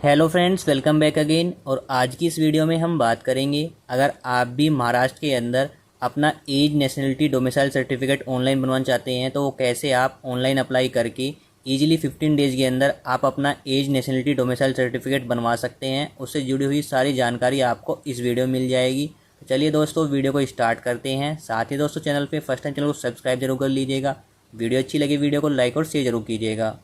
Hello friends, welcome back again. और आज की इस वीडियो में हम बात करेंगे, अगर आप भी महाराष्ट्र के अंदर अपना age, nationality, domicile certificate online बनवाना चाहते हैं तो वो कैसे आप ऑनलाइन अप्लाई करके इजीली 15 डेज़ के अंदर आप अपना एज, नेशनलिटी, डोमिसाइल सर्टिफिकेट बनवा सकते हैं। उससे जुड़ी हुई सारी जानकारी आपको इस वीडियो में मिल जाएगी। तो चलिए दोस्तों, वीडियो को स्टार्ट करते हैं। साथ ही दोस्तों, चैनल पर फर्स्ट टाइम चैनल को सब्सक्राइब जरूर कर लीजिएगा। वीडियो अच्छी लगी वीडियो को लाइक और शेयर जरूर कीजिएगा।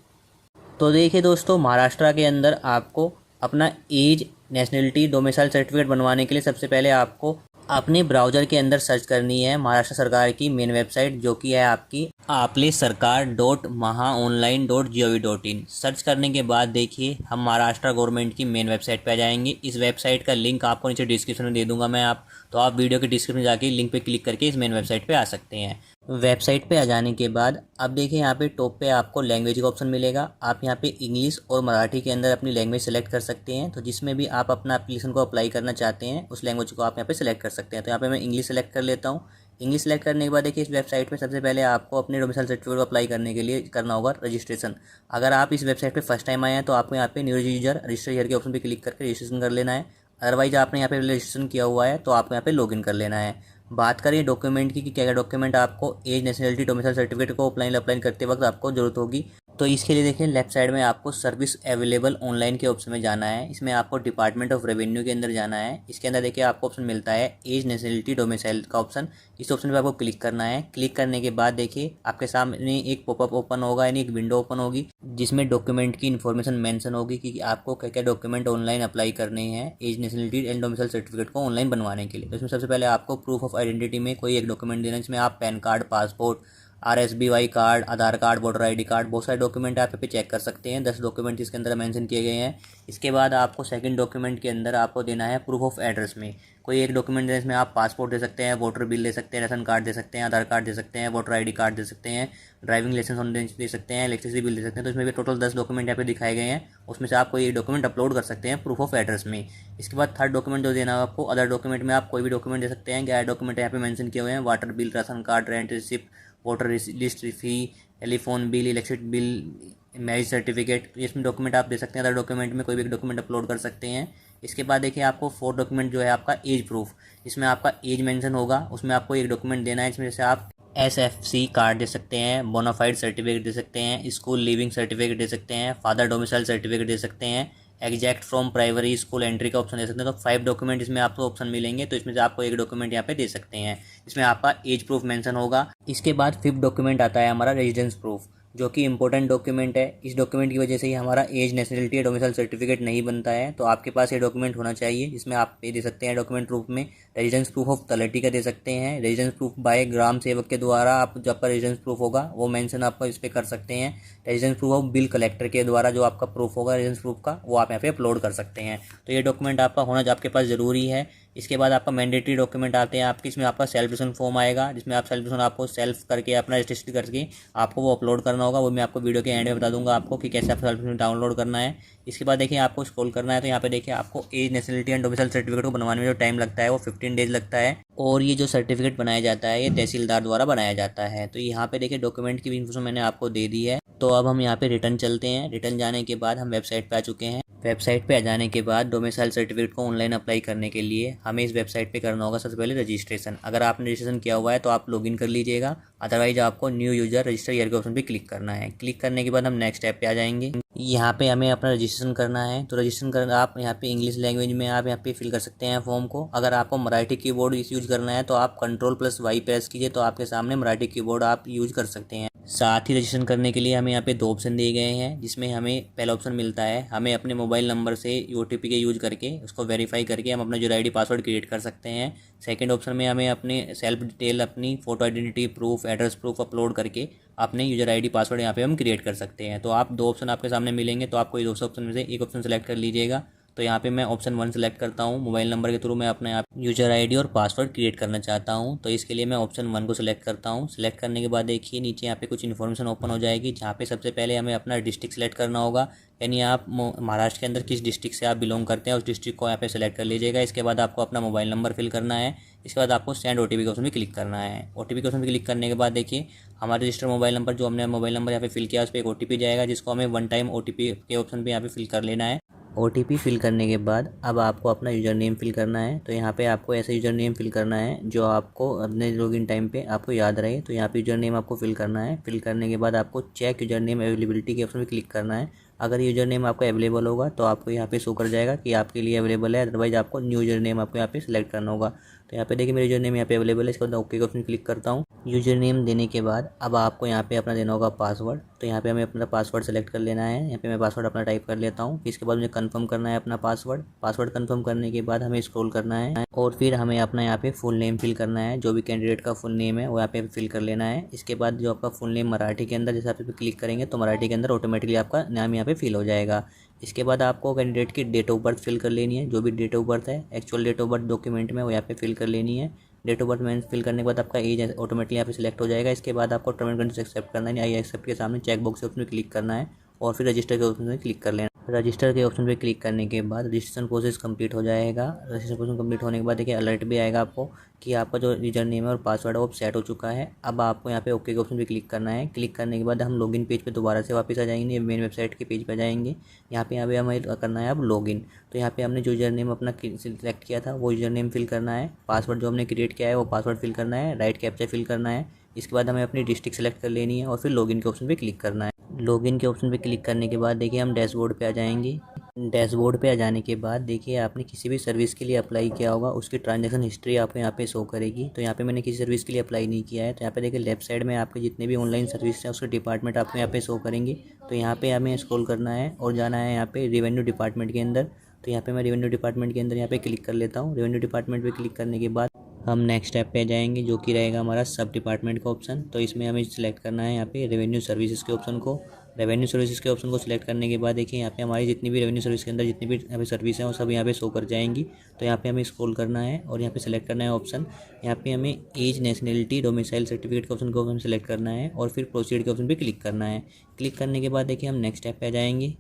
तो देखिए दोस्तों, महाराष्ट्र के अंदर आपको अपना एज, नेशनलिटी, डोमिसाइल सर्टिफिकेट बनवाने के लिए सबसे पहले आपको अपने ब्राउज़र के अंदर सर्च करनी है महाराष्ट्र सरकार की मेन वेबसाइट, जो कि है आपकी आपलेसरकार.mahaonline.gov.in। सर्च करने के बाद देखिए हम महाराष्ट्र गवर्नमेंट की मेन वेबसाइट पे आ जाएंगे। इस वेबसाइट का लिंक आपको नीचे डिस्क्रिप्शन में दे दूंगा मैं, तो आप वीडियो के डिस्क्रिप्शन में जाके लिंक पे क्लिक करके इस मेन वेबसाइट पे आ सकते हैं। वेबसाइट पे आ जाने के बाद अब देखिए यहाँ पे टॉप पे आपको लैंग्वेज का ऑप्शन मिलेगा। आप यहाँ पे इंग्लिश और मराठी के अंदर अपनी लैंग्वेज सेलेक्ट कर सकते हैं। तो जिसमें भी आप अपना एप्लीकेशन को अप्लाई करना चाहते हैं उस लैंग्वेज को आप यहाँ पे सेलेक्ट कर सकते हैं। तो यहाँ पे मैं इंग्लिश सेलेक्ट कर लेता हूँ। इंग्लिश सेलेक्ट करने के बाद देखिए इस वेबसाइट पे सबसे पहले आपको अपने डोमिसाइल सर्टिफिकेट को अप्लाई करने के लिए करना होगा रजिस्ट्रेशन। अगर आप इस वेबसाइट पे फर्स्ट टाइम आए हैं तो आपको यहाँ पे न्यू यूजर रजिस्टर हियर के ऑप्शन पे क्लिक करके रजिस्ट्रेशन कर लेना है। अदरवाइज आपने यहाँ पे रजिस्ट्रेशन किया हुआ है तो आपको यहाँ पे लॉगिन कर लेना है। बात करें डॉक्यूमेंट की कि क्या क्या डॉक्यूमेंट आपको एज, नेशनलिटी, डोमिसाइल सर्टिफिकेट को ऑफलाइन अप्लाई करते वक्त आपको जरूरत होगी। तो इसके लिए देखिए लेफ्ट साइड में आपको सर्विस अवेलेबल ऑनलाइन के ऑप्शन में जाना है। इसमें आपको डिपार्टमेंट ऑफ रेवेन्यू के अंदर जाना है। इसके अंदर देखिए आपको ऑप्शन मिलता है एज, नेशनलिटी, डोमिसाइल का ऑप्शन। इस ऑप्शन पे आपको क्लिक करना है। क्लिक करने के बाद देखिए आपके सामने एक पॉपअप ओपन होगा, यानी एक विंडो ओपन होगी जिसमें डॉक्यूमेंट की इन्फॉर्मेशन मेंशन होगी कि आपको क्या क्या डॉक्यूमेंट ऑनलाइन अप्लाई करने हैं age, nationality and domicile certificate को ऑनलाइन बनवाने के लिए। तो इसमें सबसे पहले आपको प्रूफ ऑफ आइडेंटिटी में कोई एक डॉक्यूमेंट देना है, जिसमें आप pan card, passport, RSBY card, Aadhaar card, voter ID card, बहुत सारे डॉक्यूमेंट आप पे चेक कर सकते हैं। 10 डॉक्यूमेंट इसके अंदर मेंशन किए गए हैं। इसके बाद आपको सेकंड डॉक्यूमेंट के अंदर आपको देना है प्रूफ ऑफ एड्रेस में कोई एक डॉक्यूमेंट देना, इसमें आप पासपोर्ट दे सकते हैं, वोटर बिल दे सकते हैं, राशन कार्ड दे सकते हैं, आधार कार्ड दे सकते हैं, वोटर ID कार्ड दे सकते हैं, ड्राइविंग लाइसेंस दे सकते हैं, इलेक्ट्रिसिटी बिल दे सकते हैं। तो इसमें भी टोटल 10 डॉक्यूमेंट यहाँ पे दिखाए गए हैं। उसमें से आप कोई एक डॉक्यूमेंट अपलोड कर सकते हैं प्रूफ ऑफ एड्रेस में। इसके बाद थर्ड डॉक्यूमेंट जो देना है आपको, अदर डॉक्यूमेंट में आप कोई भी डॉक्यूमेंट दे सकते हैं। क्या डॉक्यूमेंट यहाँ पे मेंशन किए हुए हैं, water bill, ration card, rent receipt, voter list fee, telephone bill, electricity bill, marriage certificate, इसमें डॉक्यूमेंट आप दे सकते हैं। अदर डॉक्यूमेंट में कोई भी डॉक्यूमेंट अपलोड कर सकते हैं। इसके बाद देखिए आपको फोर्थ डॉक्यूमेंट जो है आपका एज प्रूफ, इसमें आपका एज मेंशन होगा। उसमें आपको एक डॉक्यूमेंट देना है, इसमें जैसे आप SFC कार्ड दे सकते हैं, बोनाफाइड सर्टिफिकेट दे सकते हैं, स्कूल लिविंग सर्टिफिकेट दे सकते हैं, फादर डोमिसाइल सर्टिफिकेट दे सकते हैं, exact from primary school entry का ऑप्शन दे सकते हैं। तो 5 डॉक्यूमेंट इसमें आपको ऑप्शन मिलेंगे। तो इसमें से आपको एक डॉक्यूमेंट यहाँ पे दे सकते हैं, इसमें आपका एज प्रूफ मेंशन होगा। इसके बाद 5th डॉक्यूमेंट आता है हमारा रेजिडेंस प्रूफ, जो कि इंपॉर्टेंट डॉक्यूमेंट है। इस डॉक्यूमेंट की वजह से ही हमारा एज, नेशनलिटी, डोमिसाइल सर्टिफिकेट नहीं बनता है। तो आपके पास ये डॉक्यूमेंट होना चाहिए। इसमें आप ये दे सकते हैं डॉक्यूमेंट प्रूफ में रेजिडेंस प्रूफ ऑफ तलहटी का दे सकते हैं, रेजिडेंस प्रूफ बाय ग्राम सेवक के द्वारा आप जो आपका रेजिडेंस प्रूफ होगा वो मेंशन आप इस पर कर सकते हैं। Residence proof of bill collector के द्वारा जो आपका प्रूफ होगा रेजिडेंस प्रूफ का, वो आप यहाँ पे अपलोड कर सकते हैं। तो ये डॉक्यूमेंट आपका होना जो आपके पास ज़रूरी है। इसके बाद आपका मैंडेटरी डॉक्यूमेंट आते हैं आपके, इसमें आपका सेल्फ रजिस्ट्रेशन फॉर्म आएगा, जिसमें आप सेल्फ रजिस्ट्रेशन आपको सेल्फ करके अपना रजिस्ट्रेशन करके आपको वो अपलोड करना होगा। वो मैं आपको वीडियो के एंड में बता दूंगा आपको कि कैसे आप सेल्फ रजिस्ट्रेशन डाउनलोड करना है। इसके बाद देखिए आपको स्क्रॉल करना है, तो यहाँ पे देखिए आपको age, nationality and domicile certificate को बनवाने में जो टाइम लगता है वो 15 डेज लगता है। और ये जो सर्टिफिकेट बनाया जाता है ये तहसीलदार द्वारा बनाया जाता है। तो यहाँ पे देखिए डॉक्यूमेंट की भी इन्फॉर्मेशन मैंने आपको दे दी है। तो अब हम यहाँ पे रिटर्न चलते हैं। रिटर्न जाने के बाद हम वेबसाइट पे आ चुके हैं। वेबसाइट पे आ जाने के बाद डोमिसाइल सर्टिफिकेट को ऑनलाइन अप्लाई करने के लिए हमें इस वेबसाइट पे करना होगा सबसे पहले रजिस्ट्रेशन। अगर आपने रजिस्ट्रेशन किया हुआ है तो आप लॉगिन कर लीजिएगा, अदरवाइज आपको न्यू यूजर रजिस्टर ईयर के ऑप्शन पे क्लिक करना है। क्लिक करने के बाद हम नेक्स्ट स्टेप पे आ जाएंगे। यहाँ पे हमें अपना रजिस्ट्रेशन करना है। तो रजिस्ट्रेशन करना आप यहाँ पे इंग्लिश लैंग्वेज में आप यहाँ पे फिल कर सकते हैं फॉर्म को। अगर आपको मराठी कीबोर्ड यूज़ करना है तो आप Ctrl+Y प्रेस कीजिए, तो आपके सामने मराठी कीबोर्ड आप यूज़ कर सकते हैं। साथ ही रजिस्ट्रेशन करने के लिए हमें यहाँ पे 2 ऑप्शन दिए गए हैं, जिसमें हमें पहला ऑप्शन मिलता है हमें अपने मोबाइल नंबर से OTP के यूज़ करके उसको वेरीफाई करके हम अपना यूजर ID पासवर्ड क्रिएट कर सकते हैं। सेकंड ऑप्शन में हमें अपने सेल्फ डिटेल, अपनी photo identity proof, address proof upload करके अपने यूजर ID पासवर्ड यहाँ पे हम क्रिएट कर सकते हैं। तो आप 2 ऑप्शन आपके सामने मिलेंगे, तो आपको ये 2 ऑप्शन में से एक ऑप्शन सेलेक्ट कर लीजिएगा। तो यहाँ पे मैं ऑप्शन 1 सेलेक्ट करता हूँ। मोबाइल नंबर के थ्रू मैं अपने आप यूजर ID और पासवर्ड क्रिएट करना चाहता हूँ। तो इसके लिए मैं ऑप्शन 1 को सिलेक्ट करता हूँ। सिलेक्ट करने के बाद देखिए नीचे यहाँ पे कुछ इन्फॉर्मेशन ओपन हो जाएगी, जहाँ पे सबसे पहले हमें अपना डिस्ट्रिक्ट सेलेक्ट करना होगा, यानी आप महाराष्ट्र के अंदर किस डिस्ट्रिक्ट से आप बिलोंग करते हैं उस डिस्ट्रिक्ट को यहाँ पे सेलेक्ट कर लीजिएगा। इसके बाद आपको अपना मोबाइल नंबर फिल करना है। इसके बाद आपको सेंड OTP के ऑप्शन में क्लिक करना है। OTP के ऑप्शन में क्लिक करने के बाद देखिए हमारे रजिस्टर मोबाइल नंबर, जो हमने मोबाइल नंबर यहाँ पे फिल किया उस पर एक OTP जाएगा, जिसको हमें 1 टाइम OTP के ऑप्शन पे यहाँ पे फिल कर लेना है। OTP फिल करने के बाद अब आपको अपना यूज़र नेम फिल करना है। तो यहाँ पे आपको ऐसा यूज़र नेम फिल करना है जो आपको अपने लॉगिन टाइम पे आपको याद रहे। तो यहाँ पे यूज़र नेम आपको फिल करना है। फिल करने के बाद आपको चेक यूज़र नेम अवेलेबिलिटी के ऑप्शन पे क्लिक करना है। अगर यूज़र नेम आपका अवेलेबल होगा तो आपको यहाँ पे शो कर जाएगा कि आपके लिए अवेलेबल है, अदरवाइज आपको न्यू यूज़र नेम आपको यहाँ पे सिलेक्ट करना होगा। तो यहाँ पे देखिए मेरा यूज़र नेम यहाँ पे अवेलेबल है। इसके बाद ओके के ऑप्शन क्लिक करता हूँ। यूज़र नेम देने के बाद अब आपको यहाँ पे अपना देना होगा पासवर्ड। तो यहाँ पे हमें अपना पासवर्ड सेलेक्ट कर लेना है। यहाँ पे मैं पासवर्ड अपना टाइप कर लेता हूँ। इसके बाद मुझे कंफर्म करना है अपना पासवर्ड कंफर्म करने के बाद हमें स्क्रॉल करना है और फिर हमें अपना यहाँ पे फुल नेम फिल करना है। जो भी कैंडिडेट का फुल नेम है वो यहाँ पे फिल कर लेना है। इसके बाद जो आपका फुल नेम मराठी के अंदर जैसे आप क्लिक करेंगे तो मराठी के अंदर ऑटोमेटिकली आपका नाम यहाँ पे फिल हो जाएगा। इसके बाद आपको कैंडिडेट की डेट ऑफ बर्थ फिल कर लेनी है। जो भी डेट ऑफ बर्थ है, actual date of birth document में वो यहाँ पे फिल कर लेनी है। डेट ऑफ बर्थ में फिल करने के बाद आपका एज ऑटोमेटिकली यहाँ पे सिलेक्ट हो जाएगा। इसके बाद आपको टर्म एंड कंडीशन एक्सेप्ट करना है। आई एक्सेप्ट के सामने चेक बॉक्स से उसमें क्लिक करना है और फिर रजिस्टर के ऑप्शन में क्लिक कर लेना। रजिस्टर के ऑप्शन पे क्लिक करने के बाद रजिस्ट्रेशन प्रोसेस कंप्लीट हो जाएगा। रजिस्ट्रेशन प्रोसेस कंप्लीट होने के बाद देखिए अलर्ट भी आएगा आपको कि आपका जो यूजर नेम है और पासवर्ड है वो सेट हो चुका है। अब आपको यहाँ पे ओके के ऑप्शन पे क्लिक करना है। क्लिक करने के बाद हम लॉगिन पेज पे दोबारा से वापस आ जाएंगे, मेन वेबसाइट के पेज पे जाएंगे। यहाँ पे हमें करना है अब लॉगिन। तो यहाँ पे हमने जो यूजर नेम अपना सिलेक्ट किया था वो यूजर नेम फिल करना है। पासवर्ड जो हमने क्रिएट किया है वो पासवर्ड फिल करना है। राइट कैप्चा फिल करना है। इसके बाद हमें अपनी डिस्ट्रिक्ट सेलेक्ट कर लेनी है और फिर लॉगिन के ऑप्शन पे क्लिक करना है। लॉगिन के ऑप्शन पे क्लिक करने के बाद देखिए हम डैशबोर्ड पे आ जाएंगे। डैशबोर्ड पे आ जाने के बाद देखिए आपने किसी भी सर्विस के लिए अप्लाई किया होगा उसकी ट्रांजैक्शन हिस्ट्री आपको यहाँ पे शो करेगी। तो यहाँ पे मैंने किसी सर्विस के लिए अप्लाई नहीं किया है। तो यहाँ पे देखिए लेफ्ट साइड में आपके जितने भी ऑनलाइन सर्विस हैं उसके डिपार्टमेंट आपको यहाँ पे शो करेंगे। तो यहाँ पे हमें स्क्रॉल करना है और जाना है यहाँ पे रेवेन्यू डिपार्टमेंट के अंदर। तो यहाँ पे मैं रेवेन्यू डिपार्टमेंट के अंदर यहाँ पे क्लिक कर लेता हूँ। रेवेन्यू डिपार्टमेंट पे क्लिक करने के बाद हम नेक्स्ट स्टेप पे जाएंगे जो कि रहेगा हमारा सब डिपार्टमेंट का ऑप्शन। तो इसमें हमें सिलेक्ट करना है यहाँ पे रेवेन्यू सर्विसेज के ऑप्शन को। रेवेन्यू सर्विसेज के ऑप्शन को सिलेक्ट करने के बाद देखिए यहाँ पे हमारी जितनी भी रेवेन्यू सर्विस के अंदर जितनी भी यहाँ पे सर्विस है वो सब यहाँ पे शो कर जाएंगी। तो यहाँ पे हमें स्क्रॉल करना है और यहाँ पे सिलेक्ट करना है ऑप्शन। यहाँ पे हमें एज, नेशनलिटी, डोमिसाइल सर्टिफिकेट के ऑप्शन को हम सिलेक्ट करना है और फिर प्रोसीड के ऑप्शन पे क्लिक करना है। क्लिक करने के बाद देखिए हम नेक्स्ट स्टेप पे आ जाएंगे।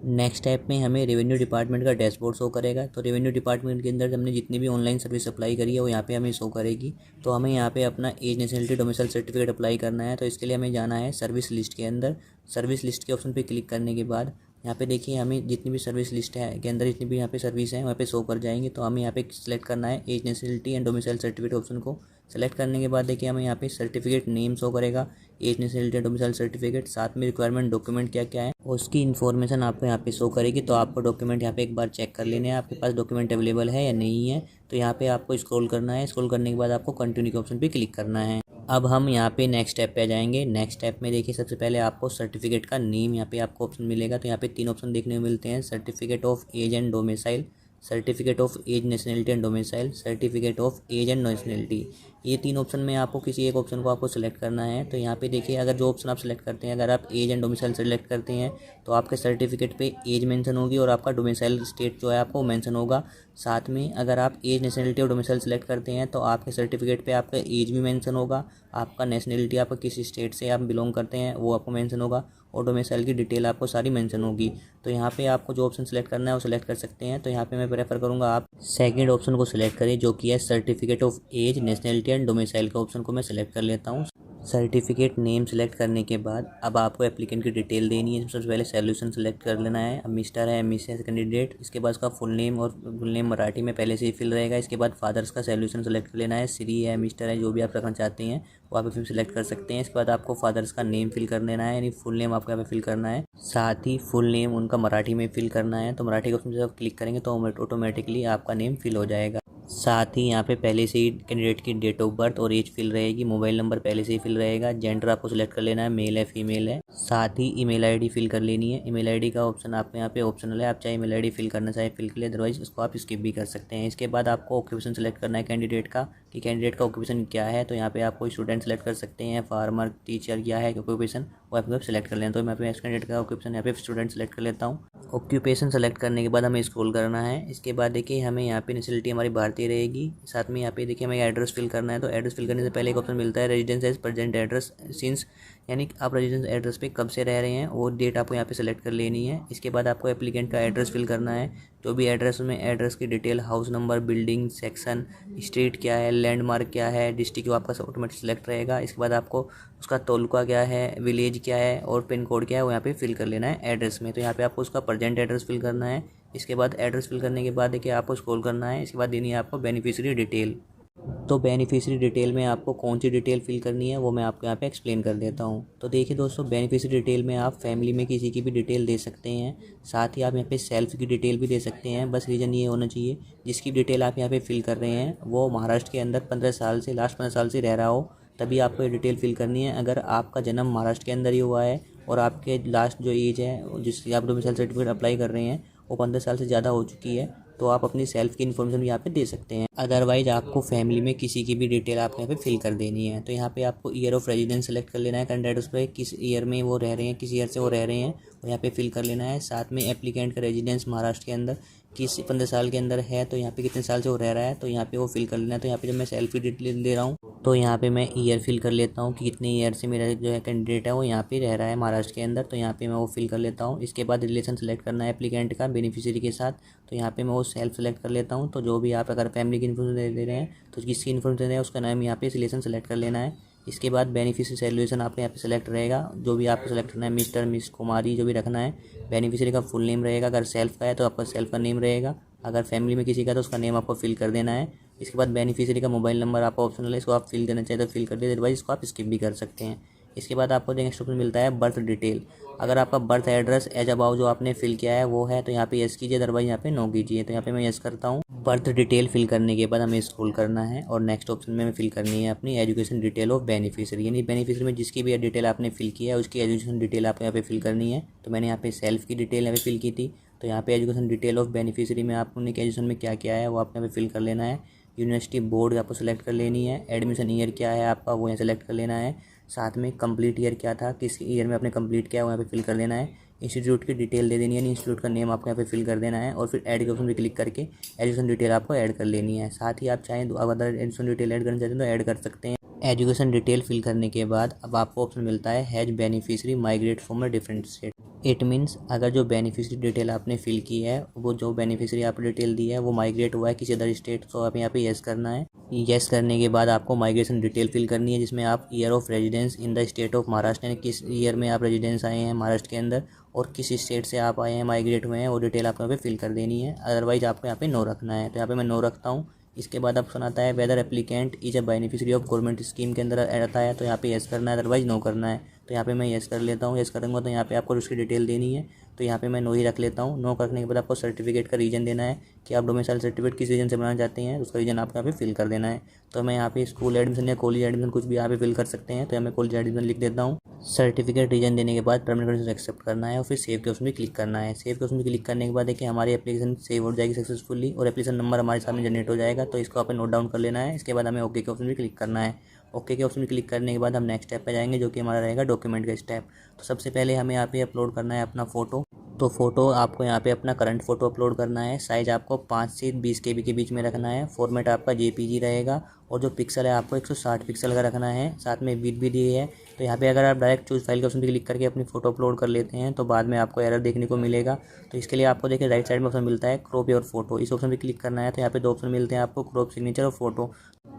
नेक्स्ट स्टेप में हमें रेवेन्यू डिपार्टमेंट का डैशबोर्ड शो करेगा। तो रेवेन्यू डिपार्टमेंट के अंदर हमने जितनी भी ऑनलाइन सर्विस अप्लाई करी है वो यहाँ पे हमें शो करेगी। तो हमें यहाँ पे अपना age, nationality, domicile certificate apply करना है। तो इसके लिए हमें जाना है सर्विस लिस्ट के अंदर। सर्विस लिस्ट के ऑप्शन पे क्लिक करने के बाद यहाँ पे देखिए हमें जितनी भी सर्विस लिस्ट है के अंदर जितनी भी यहाँ पे सर्विस है वहाँ पे शो कर जाएंगे। तो हमें यहाँ पे सिलेक्ट करना है age, nationality and domicile certificate option को। सेलेक्ट करने के बाद देखिए हमें यहाँ पे सर्टिफिकेट नेम शो करेगा, एज, नेशनलिटी, डोमिसाइल सर्टिफिकेट, साथ में रिक्वायरमेंट डॉक्यूमेंट क्या क्या है उसकी इन्फॉर्मेशन आपको यहाँ पे शो करेगी। तो आपको डॉक्यूमेंट यहाँ पे एक बार चेक कर लेने हैं आपके पास डॉक्यूमेंट अवेलेबल है या नहीं है। तो यहाँ पे आपको स्क्रॉल करना है। स्क्रॉल करने के बाद आपको कंटिन्यू के ऑप्शन पे क्लिक करना है। अब हम यहाँ पे नेक्स्ट स्टेप पे आ जाएंगे। नेक्स्ट स्टेप में देखिए सबसे पहले आपको सर्टिफिकेट का नेम यहाँ पे आपको ऑप्शन मिलेगा। तो यहाँ पे 3 ऑप्शन देखने को मिलते हैं, certificate of age and domicile, certificate of age, nationality and domicile, certificate of age and nationality. ये 3 ऑप्शन में आपको किसी एक ऑप्शन को आपको सेलेक्ट करना है। तो यहाँ पे देखिए अगर जो ऑप्शन आप सेलेक्ट करते हैं, अगर आप एज एंड डोमिसाइल सेलेक्ट करते हैं तो आपके सर्टिफिकेट पे एज मेंशन होगी और आपका डोमिसाइल स्टेट जो है आपको मेंशन होगा। साथ में अगर आप एज, नेशनलिटी और डोमिसाइल सेलेक्ट करते हैं तो आपके सर्टिफिकेट पे आपका एज भी मेंशन होगा, आपका नेशनलिटी आपका किस स्टेट से आप बिलोंग करते हैं वो आपको मेंशन होगा और डोमिसाइल की डिटेल आपको सारी मेंशन होगी। तो यहाँ पे आपको जो ऑप्शन सेलेक्ट करना है वो सेलेक्ट कर सकते हैं। तो यहाँ पे मैं प्रेफर करूँगा आप सेकंड ऑप्शन को सिलेक्ट करें जो कि है certificate of age, nationality and domicile का ऑप्शन को मैं सेलेक्ट कर लेता हूँ। सर्टिफिकेट नेम सेलेक्ट करने के बाद अब आपको एप्लीकेंट की डिटेल देनी है। सबसे पहले सॉल्यूशन सेलेक्ट कर लेना है। अब मिस्टर है, मिस है कैंडिडेट। इसके बाद उसका फुल नेम और फुल नेम मराठी में पहले से ही फिल रहेगा। इसके बाद फादर्स का सॉल्यूशन सेलेक्ट कर लेना है। श्री है, मिस्टर है, जो भी आप रखना चाहते हैं वो आप फिर सिलेक्ट कर सकते हैं। इसके बाद आपको फादर्स का नेम फिल कर लेना है, यानी फुल नेम आपको यहाँ पे फिल करना है। साथ ही फुल नेम उनका मराठी में फिल करना है। तो मराठी का ऑप्शन से आप क्लिक करेंगे तो ऑटोमेटिकली आपका नेम फिल हो जाएगा। साथ ही यहाँ पे पहले से ही कैंडिडेट की डेट ऑफ बर्थ और एज फिल रहेगी। मोबाइल नंबर पहले से ही फिल रहेगा। जेंडर आपको सिलेक्ट कर लेना है, मेल है, फीमेल है। साथ ही ईमेल आईडी फिल कर लेनी है। ईमेल आईडी का ऑप्शन आपको यहाँ पे ऑप्शनल है, आप चाहे ईमेल आईडी फिल करना चाहे फिल कर ले, अदरवाइज उसको आप स्किप भी कर सकते हैं। इसके बाद आपको ऑक्यूपेशन सेलेक्ट करना है कैंडिडेट का कि कैंडिडेट का ऑक्यूपेशन क्या है। तो यहाँ पे आप कोई स्टूडेंट सेलेक्ट कर सकते हैं, फार्मर, टीचर, क्या है ऑक्यूपेशन वो आपको सेलेक्ट कर लेना। तो मैं कैंडिडेट का ऑक्यूपेशन यहाँ पे स्टूडेंट सेलेक्ट कर लेता हूँ। ऑक्यूपेशन सेलेक्ट करने के बाद हमें स्क्रॉल करना है। इसके बाद देखिए हमें यहाँ पे नेशनलिटी हमारी भारतीय रहेगी। साथ में यहाँ पे देखिए हमें एड्रेस फिल करना है। तो एड्रेस फिल करने से पहले एक ऑप्शन मिलता है residence as present address since, यानी आप रेजिडेंस एड्रेस पे कब से रह रहे हैं वो डेट आपको यहाँ पे सेलेक्ट कर लेनी है। इसके बाद आपको एप्लीकेंट का एड्रेस फिल करना है, जो भी एड्रेस में एड्रेस की detail, house number, building, section, street क्या है, लैंडमार्क क्या है, डिस्ट्रिक्ट जो आपका ऑटोमेटिक सेलेक्ट रहेगा। इसके बाद आपको उसका तालुका क्या है, विलेज क्या है और पिन कोड क्या है वो यहाँ पे फिल कर लेना है एड्रेस में। तो यहाँ पे आपको उसका प्रेजेंट एड्रेस फिल करना है, इसके बाद एड्रेस फिल करने के बाद देखिए आपको स्क्रॉल करना है। इसके बाद देनी है आपको बेनिफिशियरी डिटेल। तो बेनिफिशियरी डिटेल में आपको कौन सी डिटेल फिल करनी है वो मैं आपको यहाँ पे एक्सप्लेन कर देता हूँ। तो देखिए दोस्तों, बेनिफिशियरी डिटेल में आप फैमिली में किसी की भी डिटेल दे सकते हैं, साथ ही आप यहाँ पे सेल्फ की डिटेल भी दे सकते हैं। बस रीज़न ये होना चाहिए जिसकी डिटेल आप यहाँ पे फिल कर रहे हैं वो महाराष्ट्र के अंदर 15 साल से लास्ट 15 साल से रह रहा हो, तभी आपको ये डिटेल फिल करनी है। अगर आपका जन्म महाराष्ट्र के अंदर ही हुआ है और आपके लास्ट जो एज है जिसकी आप डोमिसाइल सर्टिफिकेट अप्लाई कर रहे हैं वो 15 साल से ज़्यादा हो चुकी है, तो आप अपनी सेल्फ की इन्फॉर्मेशन भी यहाँ पे दे सकते हैं। अदरवाइज आपको फैमिली में किसी की भी डिटेल आप यहाँ पे फिल कर देनी है। तो यहाँ पे आपको ईयर ऑफ रेजिडेंस सेलेक्ट कर लेना है, करंट एड्रेस पे किस ईयर में वो रह रहे हैं, किस ईयर से वो रह रहे हैं वो यहाँ पे फिल कर लेना है। साथ में एप्लीकेंट का रेजिडेंस महाराष्ट्र के अंदर किस 15 साल के अंदर है, तो यहाँ पे कितने साल से वो रह रहा है तो यहाँ पे वो फिल कर लेना है। तो यहाँ पे जब मैं सेल्फ की डिटेल दे रहा हूँ तो यहाँ पे मैं ईयर फिल कर लेता हूँ कि कितने ईयर से मेरा जो है कैंडिडेट है वो यहाँ पे रह रहा है महाराष्ट्र के अंदर, तो यहाँ पे मैं वो फिल कर लेता हूँ। इसके बाद रिलेशन सेलेक्ट करना है एप्लीकेंट का बेनिफिशियरी के साथ, तो यहाँ पे मैं वो सेल्फ सेलेक्ट कर लेता हूँ। तो जो भी आप अगर फैमिली की इन्फॉर्मेशन दे रहे हैं तो किसकी इन्फॉर्मेशन दे रहे हैं उसका नाम यहाँ पे रिलेशन सेलेक्ट कर लेना है। इसके बाद बेनिफिशियरी सैलुएशन आपके यहाँ पे सेलेक्ट रहेगा, जो भी आपको सेलेक्ट करना है, मिस्टर मिस कुमारी जो भी रखना है। बेनिफिशियरी का फुल नेम रहेगा, अगर सेल्फ का है तो आपका सेल्फ का नेम रहेगा, अगर फैमिली में किसी का तो उसका नेम आपको फिल कर देना है। इसके बाद बेनिफिशियरी का मोबाइल नंबर आपका ऑप्शनल है, इसको आप फिल देना चाहें तो फिल कर दीजिए, अदरवाइज इसको आप स्किप भी कर सकते हैं। इसके बाद आपको नेक्स्ट ऑप्शन मिलता है बर्थ डिटेल। अगर आपका बर्थ एड्रेस एज अबाउ जो आपने फिल किया है वो है तो यहाँ पे यस कीजिए, अदरवाइज यहाँ पे नो कीजिए। तो यहाँ पे मैं यस करता हूँ। बर्थ डिटेल फिल करने के बाद हमें स्क्रॉल करना है और नेक्स्ट ऑप्शन में फिल करनी है अपनी एजुकेशन डिटेल ऑफ बेनिफिशियरी, यानी बेनिफिशियरी में जिसकी भी डिटेल आपने फिल किया है उसकी एजुकेशन डिटेल आपको यहाँ पे फिल करनी है। तो मैंने यहाँ पे सेल्फ की डिटेल यहाँ पे फिल की थी, तो यहाँ पे एजुकेशन डिटेल ऑफ बेनिफिशियरी में आपने एजुकेशन में क्या किया है वो आपको यहाँ पे फिल कर लेना है। यूनिवर्सिटी बोर्ड आपको सेलेक्ट कर लेनी है, एडमिशन ईयर क्या है आपका वो यहाँ सेलेक्ट कर लेना है, साथ में कंप्लीट ईयर क्या था, किस ईयर में आपने कंप्लीट किया है वो यहाँ पे फिल कर लेना है। इंस्टीट्यूट की डिटेल दे देनी है, इंस्टीट्यूट का नेम आपको यहाँ पे फिल कर देना है और फिर ऐड के ऑप्शन पे क्लिक करके एजुकेशन डिटेल आपको ऐड कर लेनी है। साथ ही आप चाहें तो अगर एजुकेशन डिटेल ऐड करना चाहते हैं तो ऐड कर सकते हैं। एजुकेशन डिटेल फिल करने के बाद अब आपको ऑप्शन मिलता है has beneficiary migrate from a different state. It means अगर जो बेनिफिशियरी डिटेल आपने फिल की है वो जो बेनिफिशियरी आपने डिटेल दी है वो माइग्रेट हुआ है किसी अदर स्टेट, तो आप यहाँ पे येस करना है। येस करने के बाद आपको माइग्रेशन डिटेल फिल करनी है जिसमें आप year of residence in the state of Maharashtra, यानी किस ईयर में आप रेजिडेंस आए हैं महाराष्ट्र के अंदर और किस स्टेट से आप आए हैं माइग्रेट हुए हैं वो डिटेल आपको यहाँ पे फिल कर देनी है, अदरवाइज आपको यहाँ पे नो रखना है। तो यहाँ पे मैं नो रखता हूँ। इसके बाद ऑप्शन आता है whether applicant is a beneficiary of government scheme के अंदर आता है, तो यहाँ पे येस करना है, अदरवाइज नो करना है। तो यहाँ पे मैं येस कर लेता हूँ। येस करूँगा तो यहाँ पे आपको उसकी डिटेल देनी है, तो यहाँ पे मैं नो ही रख लेता हूँ। नो करने के बाद आपको सर्टिफिकेट का रीजन देना है कि आप डोमिसाइल सर्टिफिकेट किस रीजन से बनाना चाहते हैं, उसका रीजन आपको यहाँ पे फिल कर देना है। तो मैं यहाँ पे स्कूल एडमिशन या कॉलेज एडमिशन कुछ भी यहाँ पे फिल कर सकते हैं, तो यहाँ मैं कॉलेज एडमिशन लिख देता हूँ। सर्टिफिकेट रीजन देने के बाद टर्म एंड कंडीशन एक्सेप्ट करना है और फिर सेव के ऑप्शन भी क्लिक करना है। सेव के ऑप्शन भी क्लिक करने के बाद देखिए हमारी एप्लीकेशन सेव हो जाएगी सक्सेसफुली और एप्लीकेशन नंबर हमारे सामने जनरेट हो जाएगा, तो इसको आपने नोट डाउन कर लेना है। इसके बाद हमें ओके के ऑप्शन भी क्लिक करना है। ओके के ऑप्शन में क्लिक करने के बाद हम नेक्स्ट स्टेप पे जाएंगे जो कि हमारा रहेगा डॉक्यूमेंट का स्टेप। तो सबसे पहले हमें यहाँ पे अपलोड करना है अपना फ़ोटो। तो फ़ोटो आपको यहाँ पे अपना करंट फ़ोटो अपलोड करना है। साइज़ आपको 5 से 20 KB के बीच में रखना है। फॉर्मेट आपका JPG रहेगा और जो पिक्सल है आपको 160 पिक्सल का रखना है। साथ में विड्थ भी दी है। तो यहाँ पे अगर आप डायरेक्ट चूज फाइल के ऑप्शन पर क्लिक करके अपनी फ़ोटो अपलोड कर लेते हैं तो बाद में आपको एरर देखने को मिलेगा। तो इसके लिए आपको देखिए राइट साइड में ऑप्शन मिलता है क्रॉप योर फोटो, इस ऑप्शन पर क्लिक करना है। तो यहाँ पे 2 ऑप्शन मिलते हैं आपको, क्रॉप सिग्नेचर और फोटो।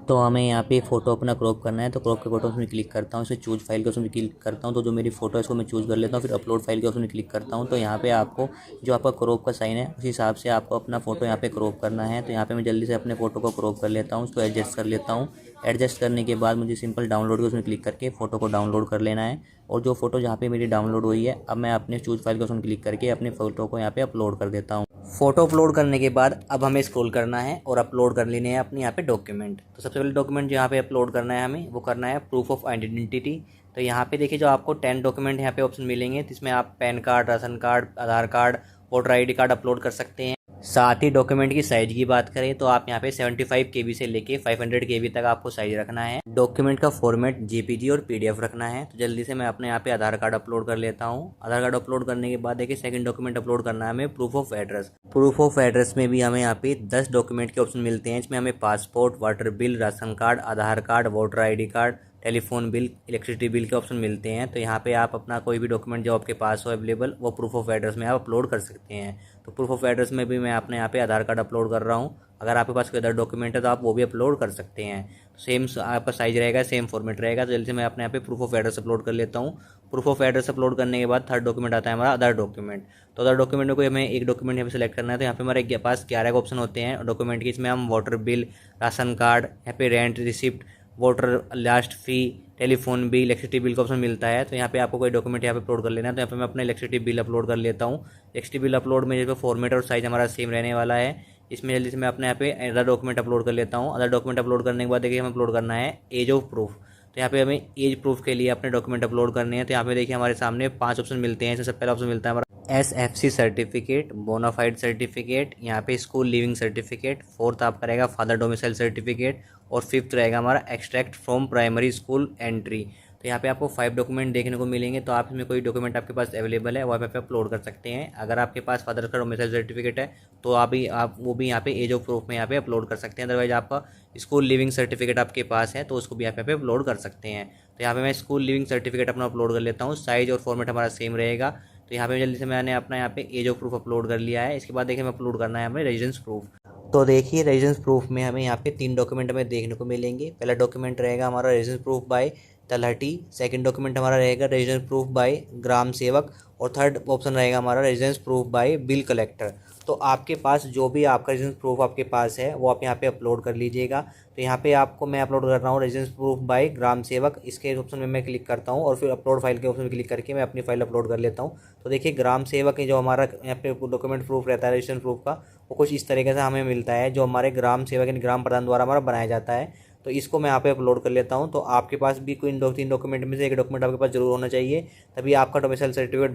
तो हमें यहाँ पे फ़ोटो अपना क्रॉप करना है, तो क्रॉप के फोटो में क्लिक करता हूँ, इसे चूज फाइल के ऑप्शन में क्लिक करता हूँ। तो जो मेरी फोटो है इसको मैं चूज़ कर लेता हूँ, फिर अपलोड फाइल के ऑप्शन में क्लिक करता हूँ। तो यहाँ पे आपको जो आपका क्रॉप का साइन है उस हिसाब से आपको अपना फ़ोटो यहाँ पे क्रॉप करना है। तो यहाँ पे मैं जल्दी से अपने फ़ोटो को क्रॉप कर लेता हूँ, उसको एडजस्ट कर लेता हूँ। एडजस्ट करने के बाद मुझे सिंपल डाउनलोड के उसमें क्लिक करके फ़ोटो को डाउनलोड कर लेना है। और जो फोटो जहाँ पे मेरी डाउनलोड हुई है अब मैं अपने चूज फाइल के ऑप्शन क्लिक करके अपने फ़ोटो को यहाँ पे अपलोड कर देता हूँ। फ़ोटो अपलोड करने के बाद अब हमें स्क्रॉल करना है और अपलोड कर लेने हैं अपने यहाँ पे डॉक्यूमेंट। तो सबसे पहले डॉक्यूमेंट यहाँ पे अपलोड करना है हमें, वो करना है प्रूफ ऑफ आइडेंटिटी। तो यहाँ पे देखिए जो आपको 10 डॉक्यूमेंट यहाँ पे ऑप्शन मिलेंगे, जिसमें आप pan card, ration card, Aadhaar card, voter ID card upload कर सकते हैं। साथ ही डॉक्यूमेंट की साइज की बात करें तो आप यहाँ पे 75 KB से लेके 500 KB तक आपको साइज रखना है। डॉक्यूमेंट का फॉर्मेट JPG और PDF रखना है। तो जल्दी से मैं अपने यहाँ पे आधार कार्ड अपलोड कर लेता हूँ। आधार कार्ड अपलोड करने के बाद देखिए सेकंड डॉक्यूमेंट अपलोड करना है हमें proof of address. Proof of address में भी हमें यहाँ पे 10 डॉक्यूमेंट के ऑप्शन मिलते हैं। इसमें हमें passport, water bill, ration card, Aadhaar card, voter ID card, telephone bill, electricity bill के ऑप्शन मिलते हैं। तो यहाँ पे आप अपना कोई भी डॉक्यूमेंट जो आपके पास हो अवेलेबल, वो प्रूफ ऑफ एड्रेस में आप अपलोड कर सकते हैं। तो प्रूफ ऑफ एड्रेस में भी मैं अपने यहाँ पे आधार कार्ड अपलोड कर रहा हूँ। अगर आपके पास कोई अदर डॉक्यूमेंट है तो आप वो भी अपलोड कर सकते हैं। सेम आपका साइज रहेगा, सेम फॉर्मेट रहेगा। तो जल्दी से मैं अपने यहाँ पे प्रूफ ऑफ एड्रेस अपलोड कर लेता हूँ। प्रूफ ऑफ एड्रेस अपलोड करने के बाद थर्ड डॉक्यूमेंट आता है हमारा अदर डॉक्यूमेंट। तो अदर डॉक्यूमेंट में कोई हमें एक डॉक्यूमेंट यहाँ पे सेलेक्ट करना है। तो यहाँ पे हमारे पास 11 का ऑप्शन होते हैं डॉक्यूमेंट की। इसमें हम वाटर बिल, राशन कार्ड, यहाँ पे रेंट रिसिप्ट, वाटर लास्ट फी, टेलीफोन बिल, इलेक्ट्रिसिटी बिल का ऑप्शन मिलता है। तो यहाँ पे आपको कोई डॉक्यूमेंट यहाँ पे अपलोड कर लेना है। तो यहाँ पे मैं अपना इलेक्ट्रिसिटी बिल अपलोड कर लेता हूँ। इलेक्ट्रिसिटी बिल अपलोड में जो फॉर्मेट और साइज हमारा सेम रहने वाला है। इसमें जल्दी से मैं अपने यहाँ पे अदर डॉक्यूमेंट अपलोड कर लेता हूँ। अदर डॉक्यूमेंट अपलोड करने के बाद देखिए हमें अपलोड करना है एज ऑफ प्रूफ। तो यहाँ पे हमें एज प्रूफ के लिए अपने डॉक्यूमेंट अपलोड करने हैं। तो यहाँ पे देखिए हमारे सामने 5 ऑप्शन मिलते हैं। सबसे पहला ऑप्शन मिलता है हमारा SFC सर्टिफिकेट, बोनाफाइड सर्टिफिकेट, यहाँ पे स्कूल लिविंग सर्टिफिकेट। फोर्थ आपका रहेगा फादर डोमिसाइल सर्टिफिकेट। और फिफ्थ रहेगा हमारा extract from primary school entry. तो यहाँ पे आपको 5 डॉक्यूमेंट देखने को मिलेंगे। तो आप इसमें कोई डॉक्यूमेंट आपके पास अवेलेबल है वो आप पे अपलोड कर सकते हैं। अगर आपके पास फादर का डोमिसाइल सर्टिफिकेट है तो आप वो भी यहाँ पे एज ऑफ प्रूफ में यहाँ पे अपलोड कर सकते हैं। अदरवाइज आपका स्कूल लिविंग सर्टिफिकेट आपके पास है तो उसको भी आप यहाँ पे अपलोड कर सकते हैं। तो यहाँ पे मैं स्कूल लिविंग सर्टिफिकेट अपना अपलोड कर लेता हूँ। साइज और फॉर्मेट हमारा सेम रहेगा। तो यहाँ पे जल्दी से मैंने अपना यहाँ पे एज ऑफ प्रूफ अपलोड कर लिया है। इसके बाद देखिए हमें अपलोड करना है हमें रेजिडेंस प्रूफ। तो देखिए रेजिडेंस प्रूफ में हमें यहाँ पे 3 डॉक्यूमेंट हमें देखने को मिलेंगे। पहला डॉक्यूमेंट रहेगा हमारा रेजिडेंस प्रूफ बाय तलहटी। सेकंड डॉक्यूमेंट हमारा रहेगा रेजिडेंस प्रूफ बाय ग्राम सेवक। और थर्ड ऑप्शन रहेगा हमारा residence proof bye bill collector. तो आपके पास जो भी आपका रेजिडेंस प्रूफ आपके पास है वो आप यहाँ पे अपलोड कर लीजिएगा। तो यहाँ पे आपको मैं अपलोड कर रहा हूँ रेजिडेंस प्रूफ बाय ग्राम सेवक। इसके ऑप्शन में मैं क्लिक करता हूँ और फिर अपलोड फाइल के ऑप्शन में क्लिक करके मैं अपनी फाइल अपलोड कर लेता हूँ। तो देखिए ग्राम सेवक जो हमारा यहाँ पे डॉक्यूमेंट प्रूफ रहता है रेजिडेंस प्रूफ का, वो कुछ इस तरीके से हमें मिलता है जो हमारे ग्राम सेवक यानी ग्राम प्रधान द्वारा हमारा बनाया जाता है। तो इसको मैं यहाँ पे अपलोड कर लेता हूँ। तो आपके पास भी कोई 2-3 डॉक्यूमेंट में से एक डॉक्यूमेंट आपके पास जरूर होना चाहिए, तभी आपका डोमिसाइल सर्टिफिकेट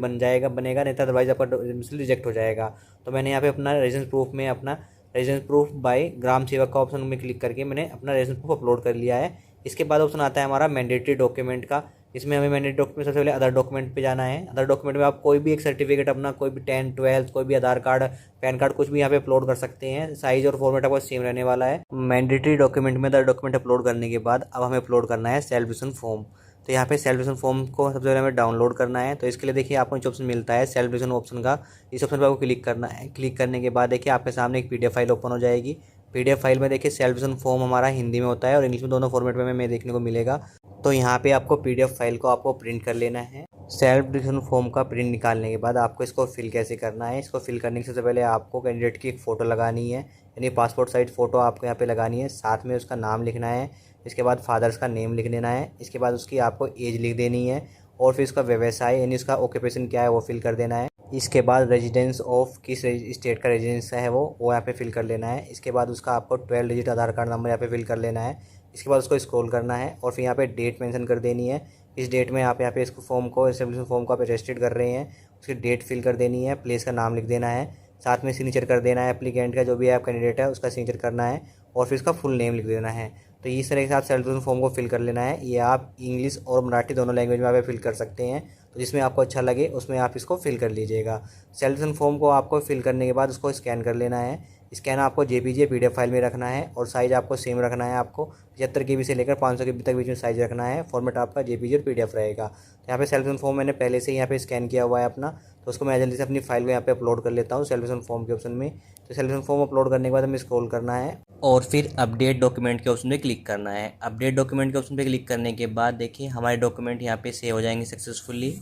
बनेगा, नहीं तो अदरवाइज आपका डोमिसाइल रिजेक्ट हो जाएगा। तो मैंने यहाँ पे अपना रेजिडेंस प्रूफ में अपना रेजिडेंस प्रूफ बाय ग्राम सेवक का ऑप्शन में क्लिक करके मैंने अपना रेजिडेंस प्रूफ अपलोड कर लिया है। इसके बाद ऑप्शन आता है हमारा मैंडेटरी डॉक्यूमेंट का। इसमें हमें मैंडेटरी डॉक्यूमेंट सबसे पहले अदर डॉक्यूमेंट पे जाना है। अदर डॉक्यूमेंट में आप कोई भी एक सर्टिफिकेट अपना, कोई भी 10th 12th, कोई भी आधार कार्ड, पैन कार्ड, कुछ भी यहाँ पे अपलोड कर सकते हैं। साइज और फॉर्मेट आपका सेम रहने वाला है। मैंडेटरी डॉक्यूमेंट में अदर डॉक्यूमेंट अपलोड करने के बाद अब हमें अपलोड करना है सेल्फ डिक्लेरेशन फॉर्म। तो यहाँ पे सेल्फ डिक्लेरेशन फॉर्म को सबसे पहले हमें डाउनलोड करना है। तो इसके लिए देखिए आपको जो ऑप्शन मिलता है सेल्फ डिक्लेरेशन ऑप्शन का, इस ऑप्शन पर आपको क्लिक करना है। क्लिक करने के बाद देखिए आपके सामने एक PDF फाइल ओपन हो जाएगी। PDF फाइल में देखिए सेल्फ डिक्लेरेशन फॉर्म हमारा हिंदी में होता है और इंग्लिश में, दोनों फॉर्मेट में हमें देखने को मिलेगा। तो यहाँ पे आपको PDF फाइल को आपको प्रिंट कर लेना है। सेल्फ डिक्लेरेशन फॉर्म का प्रिंट निकालने के बाद आपको इसको फिल कैसे करना है, इसको फिल करने के सबसे पहले आपको कैंडिडेट की एक फ़ोटो लगानी है, यानी पासपोर्ट साइज फ़ोटो आपको यहाँ पे लगानी है। साथ में उसका नाम लिखना है। इसके बाद फादर्स का नेम लिख देना है। इसके बाद उसकी आपको एज लिख देनी है और फिर उसका व्यवसाय यानी उसका ऑक्यूपेशन क्या है वो फिल कर देना है। इसके बाद रेजिडेंस ऑफ किस स्टेट का रेजिडेंस है वो यहाँ पे फिल कर लेना है। इसके बाद उसका आपको 12 डिजिट आधार कार्ड नंबर यहाँ पे फिल कर लेना है। इसके बाद उसको स्क्रॉल करना है और फिर यहाँ पे डेट मेंशन कर देनी है। इस डेट में आप यहाँ पे इसको फॉर्म को एप्लीकेशन फॉर्म को आप रजिस्टर्ड कर रहे हैं, उसकी डेट फिल कर देनी है। प्लेस का नाम लिख देना है। साथ में सिग्नेचर कर देना है एप्लीकेंट का, जो भी आप कैंडिडेट है उसका सिग्नेचर करना है और फिर उसका फुल नेम लिख देना है। तो इस तरह के साथ सेल्फ डिक्लेरेशन फॉर्म को फिल कर लेना है। ये आप इंग्लिश और मराठी दोनों लैंग्वेज में आप फिल कर सकते हैं। तो जिसमें आपको अच्छा लगे उसमें आप इसको फिल कर लीजिएगा। सेल्फ डिक्लेरेशन फॉर्म को आपको फिल करने के बाद उसको स्कैन कर लेना है। स्कैन आपको JPG PDF फाइल में रखना है और साइज़ आपको सेम रखना है। आपको 75 KB से लेकर 500 KB तक बीच में साइज़ रखना है। फॉर्मेट आपका JPG और PDF रहेगा। तो यहाँ पे सेल्फ डिक्लेरेशन फॉर्म मैंने पहले से ही यहाँ पे स्कैन किया हुआ है अपना, तो उसको मैं जल्दी से अपनी फाइल को यहाँ पे अपलोड कर लेता हूँ सेल्फ डिक्लेरेशन फॉर्म के ऑप्शन में। तो सेल्फ डिक्लेरेशन फॉर्म अपलोड करने के बाद हमें स्क्रॉल करना है और फिर अपडेट डॉक्यूमेंट के ऑप्शन पे क्लिक करना है। अपडेट डॉक्यूमेंट के ऑप्शन पे क्लिक करने के बाद देखिए हमारे डॉक्यूमेंट यहाँ पे सेव हो जाएंगे सक्सेसफुली।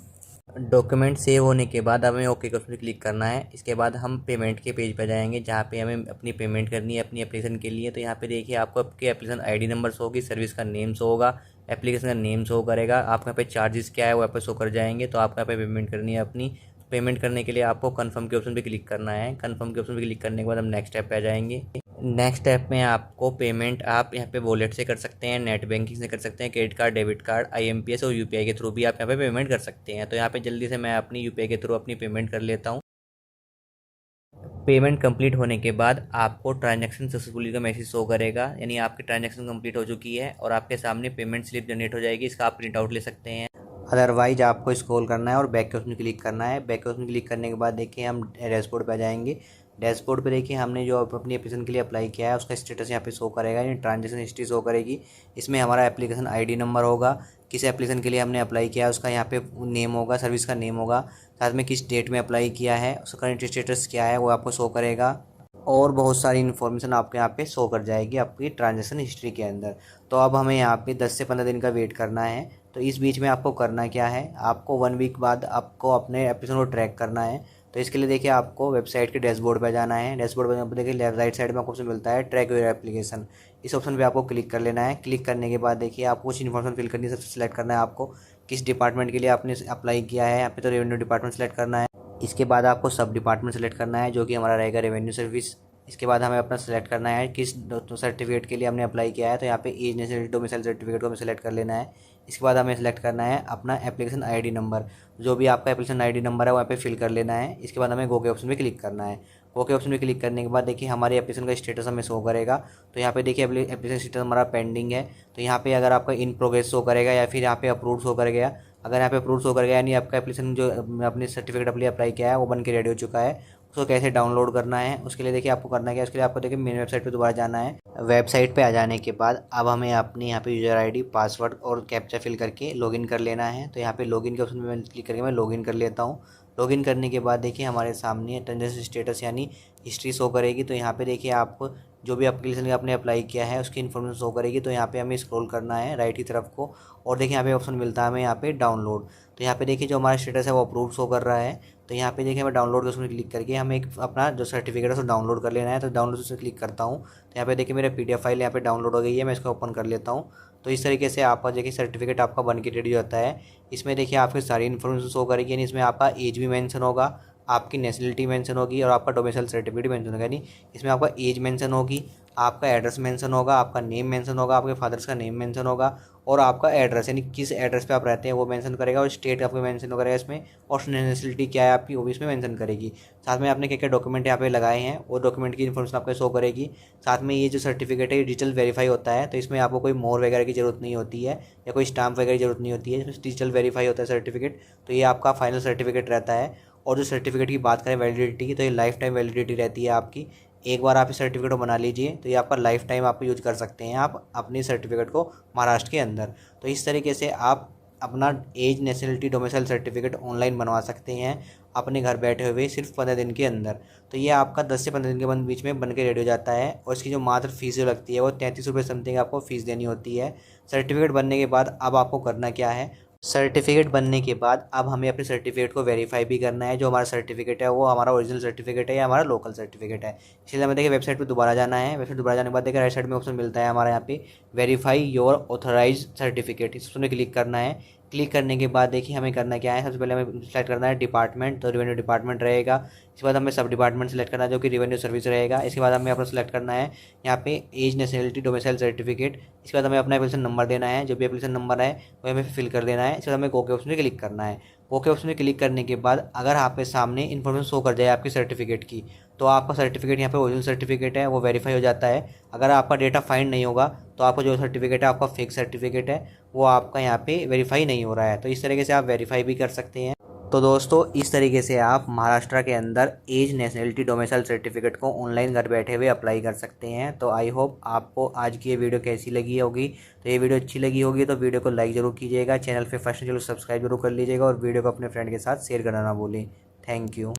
डॉक्यूमेंट सेव होने के बाद हमें ओके के ऑप्शन पे क्लिक करना है। इसके बाद हम पेमेंट के पेज पर जाएंगे जहाँ पे हमें अपनी पेमेंट करनी है अपनी एप्लीकेशन के लिए। तो यहाँ पे देखिए आपको आपके एप्लीकेशन ID नंबर शो होगी, सर्विस का नेम शो होगा, एप्लीकेशन का नेम शो करेगा, आपके यहाँ पे चार्जेस क्या है वो यहाँ पे शो कर जाएंगे। तो आपको यहाँ पे पेमेंट करनी है अपनी। पेमेंट करने के लिए आपको कन्फर्म के ऑप्शन पे क्लिक करना है। कन्फर्म के ऑप्शन पे क्लिक करने के बाद हम नेक्स्ट स्टेप पे आ जाएंगे। नेक्स्ट स्टेप में आपको पेमेंट आप यहाँ पे वॉलेट से कर सकते हैं, नेट बैंकिंग से कर सकते हैं, credit card, debit card, IMPS और UPI के थ्रू भी आप यहाँ पे पेमेंट कर सकते हैं। तो यहाँ पे जल्दी से मैं अपनी UPI के थ्रू अपनी पेमेंट कर लेता हूँ। पेमेंट कंप्लीट होने के बाद आपको ट्रांजैक्शन सक्सेसफुली का मैसेज शो करेगा, यानी आपकी ट्रांजैक्शन कंप्लीट हो चुकी है और आपके सामने पेमेंट स्लिप जनरेट हो जाएगी। इसका आप प्रिंट आउट ले सकते हैं। अदरवाइज आपको स्क्रॉल करना है और बैक के ऑप्शन क्लिक करना है। बैक के ऑप्शन क्लिक करने के बाद देखिए हम डैशबोर्ड पे आ जाएंगे। डैशबोर्ड पे देखिए हमने जो अपनी एप्लीकेशन के लिए अप्लाई किया है उसका स्टेटस यहाँ पे शो करेगा, यानी ट्रांजेक्शन हिस्ट्री शो करेगी। इसमें हमारा एप्लीकेशन आईडी नंबर होगा, किस एप्लीकेशन के लिए हमने अप्लाई किया है उसका यहाँ पे नेम होगा, सर्विस का नेम होगा, साथ में किस डेट में अप्लाई किया है, उसका करंट स्टेटस क्या है वो आपको शो करेगा, और बहुत सारी इन्फॉर्मेशन आपके यहाँ पे शो कर जाएगी आपकी ट्रांजेक्शन हिस्ट्री के अंदर। तो अब हमें यहाँ पे 10 से 15 दिन का वेट करना है। तो इस बीच में आपको करना क्या है, आपको 1 वीक बाद आपको अपने एप्लीकेशन को ट्रैक करना है। तो इसके लिए देखिए आपको वेबसाइट के डैशबोर्ड पर जाना है। डैशबोर्ड पर देखिए लेफ्ट राइट साइड में आपको ऑप्शन मिलता है ट्रैक योर एप्लीकेशन। इस ऑप्शन पे आपको क्लिक कर लेना है। क्लिक करने के बाद देखिए आपको कुछ इन्फॉर्मेशन फिल करनी है। सबसे सेलेक्ट करना है आपको किस डिपार्टमेंट के लिए आपने अप्लाई किया है। यहाँ पे तो रेवेन्यू डिपार्टमेंट सेलेक्ट करना है। इसके बाद आपको सब डिपार्टमेंट सेलेक्ट करना है जो कि हमारा रहेगा रेवेन्यू सर्विस। इसके बाद हमें अपना सेलेक्ट करना है किस सर्टिफिकेट के लिए हमने अप्लाई किया है। तो यहाँ पे एज नेशनलिटी डोमिसाइल सर्टिफिकेट को हमें सेलेक्ट कर लेना है। इसके बाद हमें सेलेक्ट करना है अपना एप्लीकेशन आईडी नंबर, जो भी आपका एप्लीकेशन आईडी नंबर है वहाँ पे फिल कर लेना है। इसके बाद हमें गो के ऑप्शन पे क्लिक करना है। गो के ऑप्शन पे क्लिक करने के बाद देखिए हमारे एप्लीकेशन का स्टेटस हमें शो करेगा। तो यहाँ पे देखिए एप्लीकेशन स्टेटस हमारा पेंडिंग है। तो यहाँ पे अगर आपका इन प्रोग्रेस शो करेगा या फिर यहाँ पे अप्रूव शो करेगा। अगर यहाँ पे अप्रूव शो करेगा यानी आपका एप्लीकेशन जो अपने सर्टिफिकेट अपने अप्लाई किया है वो बन के रेडी हो चुका है। उसको कैसे डाउनलोड करना है उसके लिए देखिए आपको करना क्या है, उसके लिए आपको देखिए मेन वेबसाइट पे दोबारा जाना है। वेबसाइट पे आ जाने के बाद अब हमें अपने यहाँ पे यूज़र आईडी पासवर्ड और कैप्चा फिल करके लॉगिन कर लेना है। तो यहाँ पे लॉगिन के ऑप्शन में मैं क्लिक करके मैं लॉगिन कर लेता हूँ। लॉगिन करने के बाद देखिए हमारे सामने ट्रांजेक्शन स्टेटस यानी हिस्ट्री शो करेगी। तो यहाँ पे देखिए आप जो भी एप्लीकेशन आपने अप्लाई किया है उसकी इन्फॉर्मेशन शो करेगी। तो यहाँ पे हमें स्क्रॉल करना है राइट की तरफ को, और देखिए यहाँ पे ऑप्शन मिलता है हमें यहाँ पे डाउनलोड। तो यहाँ पे देखिए जो हमारा स्टेटस है वो अप्रूव शो कर रहा है। तो यहाँ पे देखिए हमें डाउनलोड के उसमें क्लिक करके हमें एक अपना जो सर्टिफिकेट है उसको डाउनलोड कर लेना है। तो डाउनलोड से क्लिक करता हूँ। तो यहाँ पे देखिए मेरा PDF फाइल यहाँ पे डाउनलोड हो गई है, मैं इसको ओपन कर लेता हूँ। तो इस तरीके से आपका देखिए सर्टिफिकेट आपका बन के रेडी होता है। इसमें देखिए आपकी सारी इन्फॉर्मेशन शो करेगी, यानी इसमें आपका एज भी मेंशन होगा, आपकी नेशनलिटी मेंशन होगी और आपका डोमिसाइल सर्टिफिकेट मेंशन होगा। यानी इसमें आपका एज मेंशन होगी, आपका एड्रेस मेंशन होगा, आपका नेम मेंशन होगा, आपके फादर्स का नेम मेंशन होगा, और आपका एड्रेस यानी किस एड्रेस पे आप रहते हैं वो मेंशन करेगा, और स्टेट आपको मेंशन करेगा इसमें, और नेशनलिटी क्या है आपकी वो भी इसमें मेंशन करेगी। साथ में आपने क्या क्या डॉक्यूमेंट यहाँ पे लगाए हैं वो डॉक्यूमेंट की इन्फॉर्मेशन आपको शो करेगी। साथ में ये जो सर्टिफिकेट है ये डिजिटल वेरीफाई होता है। तो इसमें आपको कोई मोर वगैरह की ज़रूरत नहीं होती है या कोई स्टाम्प वगैरह की ज़रूरत नहीं होती है, इसमें डिजिटल वेरीफाई होता है सर्टिफिकेट। तो ये आपका फाइनल सर्टिफिकेट रहता है। और जो सर्टिफिकेट की बात करें वैलिडिटी की, तो ये लाइफ टाइम वैलिडिटी रहती है आपकी। एक बार आप इस सर्टिफिकेट को बना लीजिए तो ये आपका लाइफ टाइम आप यूज कर सकते हैं आप अपनी सर्टिफिकेट को महाराष्ट्र के अंदर। तो इस तरीके से आप अपना age nationality domicile certificate online बनवा सकते हैं अपने घर बैठे हुए सिर्फ 15 दिन के अंदर। तो ये आपका 10 से 15 दिन के बीच में बन के रेडी हो जाता है। और इसकी जो मात्र फीस जो लगती है वो 33 रुपये समथिंग आपको फ़ीस देनी होती है। सर्टिफिकेट बनने के बाद अब आपको करना क्या है, सर्टिफिकेट बनने के बाद अब हमें अपने सर्टिफिकेट को वेरीफाई भी करना है। जो हमारा सर्टिफिकेट है वो हमारा ओरिजिनल सर्टिफिकेट है या हमारा लोकल सर्टिफिकेट है। इसलिए हमें देखिए वेबसाइट पे दोबारा जाना है। वेबसाइट दोबारा जाने के बाद देखिए राइट साइड में ऑप्शन मिलता है हमारा यहाँ पे वेरीफाई योर ऑथराइज सर्टिफिकेट, इस ऑप्शन में क्लिक करना है। क्लिक करने के बाद देखिए हमें करना क्या है, सबसे पहले हमें सेलेक्ट करना है डिपार्टमेंट, तो रेवेन्यू डिपार्टमेंट रहेगा। इसके बाद हमें सब डिपार्टमेंट सेलेक्ट करना है जो कि रेवेन्यू सर्विस रहेगा। इसके बाद हमें अपना सेलेक्ट करना है यहाँ पे एज नेशनलिटी डोमिसाइल सर्टिफिकेट। इसके बाद हमें अपना एप्लीकेशन नंबर देना है, जो भी एप्लीकेशन नंबर है वो हमें फिल कर देना है। इसके बाद हमें गो के ऑप्शन में क्लिक करना है। गो के ऑप्शन में क्लिक करने के बाद अगर आपके सामने इन्फॉर्मेशन शो कर जाए आपकी सर्टिफिकेट की, तो आपका सर्टिफिकेट यहाँ पे ओरिजिनल सर्टिफिकेट है वो वेरीफाई हो जाता है। अगर आपका डेटा फाइंड नहीं होगा तो आपका जो सर्टिफिकेट है आपका फेक सर्टिफिकेट है वो आपका यहाँ पे वेरीफाई नहीं हो रहा है। तो इस तरीके से आप वेरीफाई भी कर सकते हैं। तो दोस्तों इस तरीके से आप महाराष्ट्र के अंदर एज नेशनलिटी डोमिसाइल सर्टिफिकेट को ऑनलाइन घर बैठे हुए अप्लाई कर सकते हैं। तो आई होप आपको आज की ये वीडियो कैसी लगी होगी। तो ये वीडियो अच्छी लगी होगी तो वीडियो को लाइक ज़रूर कीजिएगा, चैनल पे फर्स्ट चलो सब्सक्राइब जरूर कर लीजिएगा और वीडियो को अपने फ्रेंड के साथ शेयर करना ना भूलें। Thank you.